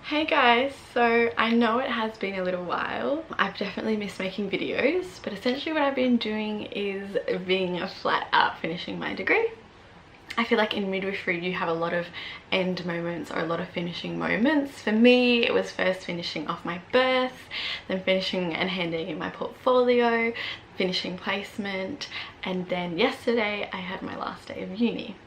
Hey guys, so I know it has been a little while. I've definitely missed making videos, but essentially what I've been doing is being flat out finishing my degree. I feel like in midwifery you have a lot of end moments or a lot of finishing moments. For me, it was first finishing off my birth, then finishing and handing in my portfolio, finishing placement, and then yesterday I had my last day of uni.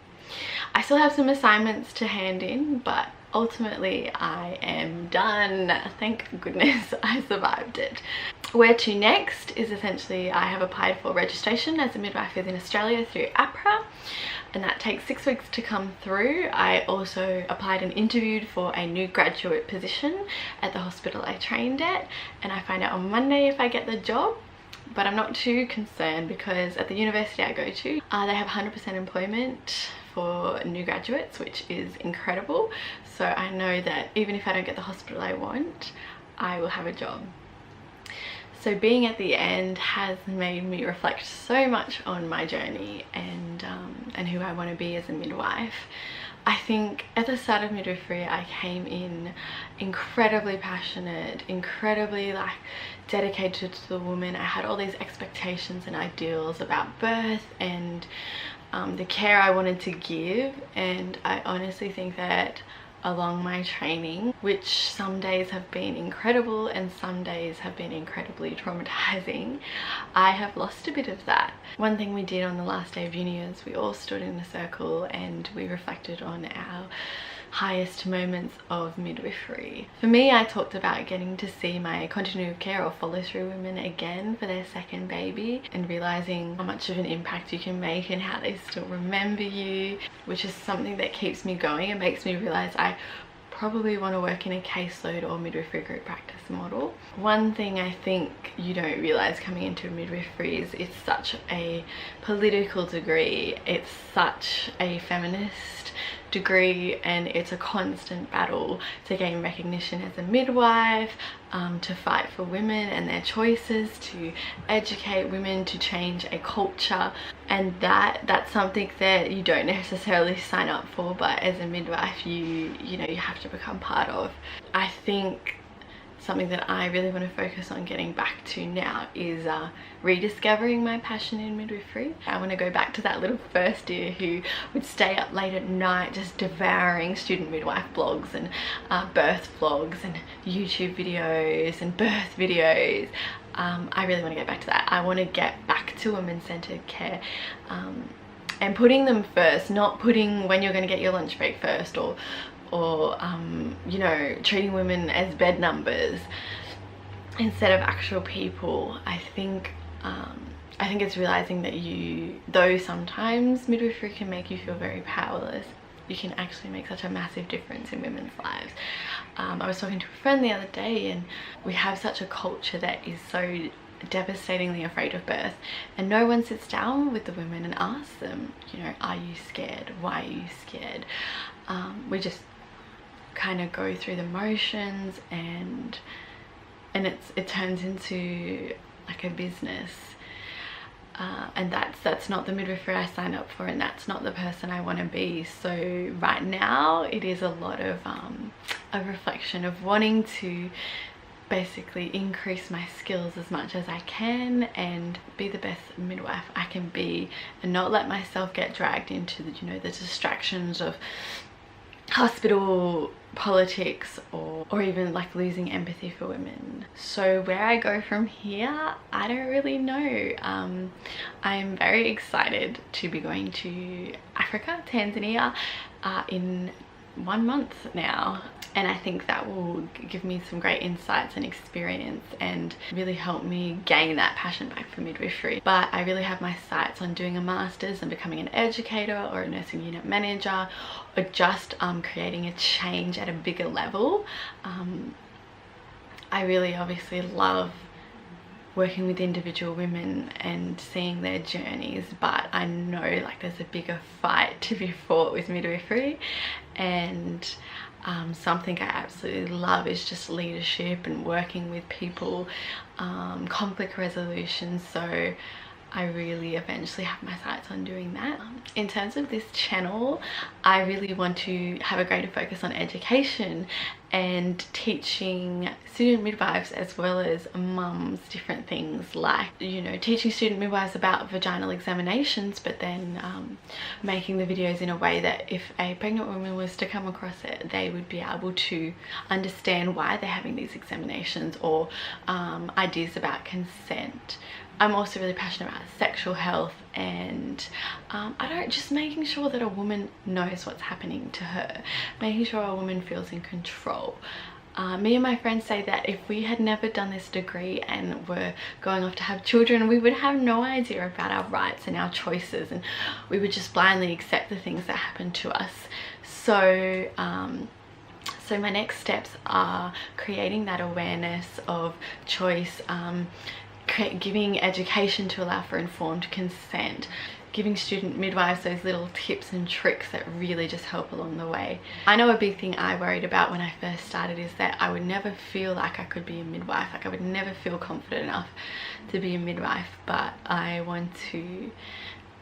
I still have some assignments to hand in, but ultimately I am done. Thank goodness I survived it. Where to next is essentially I have applied for registration as a midwife within Australia through APRA, and that takes 6 weeks to come through. I also applied and interviewed for a new graduate position at the hospital I trained at, and I find out on Monday if I get the job. But I'm not too concerned because at the university I go to, they have 100% employment for new graduates, which is incredible. So I know that even if I don't get the hospital I want, I will have a job. So being at the end has made me reflect so much on my journey and who I want to be as a midwife. I think at the start of midwifery I came in incredibly passionate, incredibly dedicated to the woman. I had all these expectations and ideals about birth and the care I wanted to give, and I honestly think that along my training, which some days have been incredible and some days have been incredibly traumatizing, I have lost a bit of that. One thing we did on the last day of uni is we all stood in a circle and we reflected on our highest moments of midwifery. For me, I talked about getting to see my continuity of care or follow through women again for their second baby and realizing how much of an impact you can make and how they still remember you, which is something that keeps me going. It makes me realize I probably want to work in a caseload or midwifery group practice model. One thing I think you don't realize coming into midwifery is it's such a political degree, it's such a feminist degree, and it's a constant battle to gain recognition as a midwife, to fight for women and their choices, to educate women, to change a culture, and that's something that you don't necessarily sign up for, but as a midwife you have to become part of. I think something that I really want to focus on getting back to now is rediscovering my passion in midwifery. I want to go back to that little first year who would stay up late at night just devouring student midwife blogs and birth vlogs and YouTube videos and birth videos. I really want to get back to that. I want to get back to women-centered care and putting them first, not putting when you're going to get your lunch break first, or you know, treating women as bed numbers instead of actual people. I think it's realizing that though sometimes midwifery can make you feel very powerless, you can actually make such a massive difference in women's lives. I was talking to a friend the other day, and we have such a culture that is so devastatingly afraid of birth, and no one sits down with the women and asks them, you know, are you scared? Why are you scared? We just kind of go through the motions, and it turns into like a business, and that's not the midwifery I signed up for, and that's not the person I want to be. So right now it is a lot of a reflection of wanting to basically increase my skills as much as I can and be the best midwife I can be, and not let myself get dragged into the, you know, the distractions of hospital politics or even like losing empathy for women. So where I go from here, I don't really know. I'm very excited to be going to Africa, Tanzania, in 1 month now, and I think that will give me some great insights and experience and really help me gain that passion back for midwifery. But I really have my sights on doing a master's and becoming an educator or a nursing unit manager, or just creating a change at a bigger level. I really obviously love working with individual women and seeing their journeys, but I know like there's a bigger fight to be fought with midwifery, and something I absolutely love is just leadership and working with people, conflict resolution. So I really eventually have my sights on doing that. In terms of this channel, I really want to have a greater focus on education and teaching student midwives as well as mums different things, like, you know, teaching student midwives about vaginal examinations, but then making the videos in a way that if a pregnant woman was to come across it, they would be able to understand why they're having these examinations, or ideas about consent. I'm also really passionate about sexual health, and just making sure that a woman knows what's happening to her, making sure a woman feels in control. Me and my friends say that if we had never done this degree and were going off to have children, we would have no idea about our rights and our choices, and we would just blindly accept the things that happen to us. So so my next steps are creating that awareness of choice, giving education to allow for informed consent, giving student midwives those little tips and tricks that really just help along the way. I know a big thing I worried about when I first started is that I would never feel like I could be a midwife, like I would never feel confident enough to be a midwife, but I want to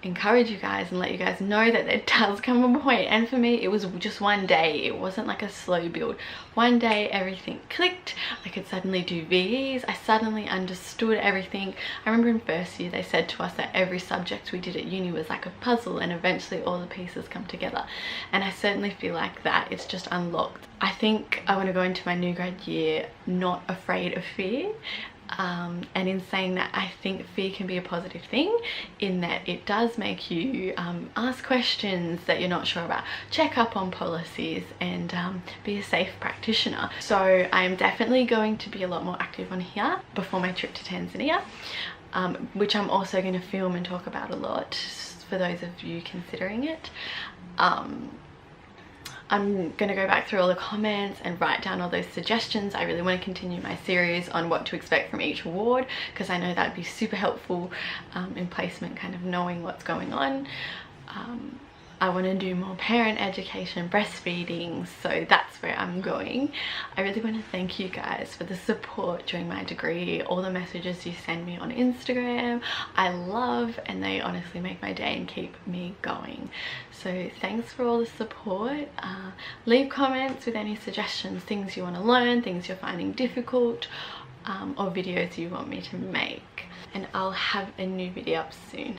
encourage you guys and let you guys know that there does come a point. And for me, it was just one day. It wasn't like a slow build. One day everything clicked. I could suddenly do VEs. I suddenly understood everything. I remember in first year they said to us that every subject we did at uni was like a puzzle, and eventually all the pieces come together, and I certainly feel like that. It's just unlocked. I think I want to go into my new grad year not afraid of fear. And in saying that, I think fear can be a positive thing, in that it does make you ask questions that you're not sure about, check up on policies, and be a safe practitioner. So I'm definitely going to be a lot more active on here before my trip to Tanzania, which I'm also going to film and talk about a lot for those of you considering it. I'm going to go back through all the comments and write down all those suggestions. I really want to continue my series on what to expect from each ward, because I know that'd be super helpful in placement, kind of knowing what's going on. I want to do more parent education, breastfeeding, so that's where I'm going. I really want to thank you guys for the support during my degree, all the messages you send me on Instagram. I love, and they honestly make my day and keep me going. So thanks for all the support. Leave comments with any suggestions, things you want to learn, things you're finding difficult, or videos you want me to make. And I'll have a new video up soon.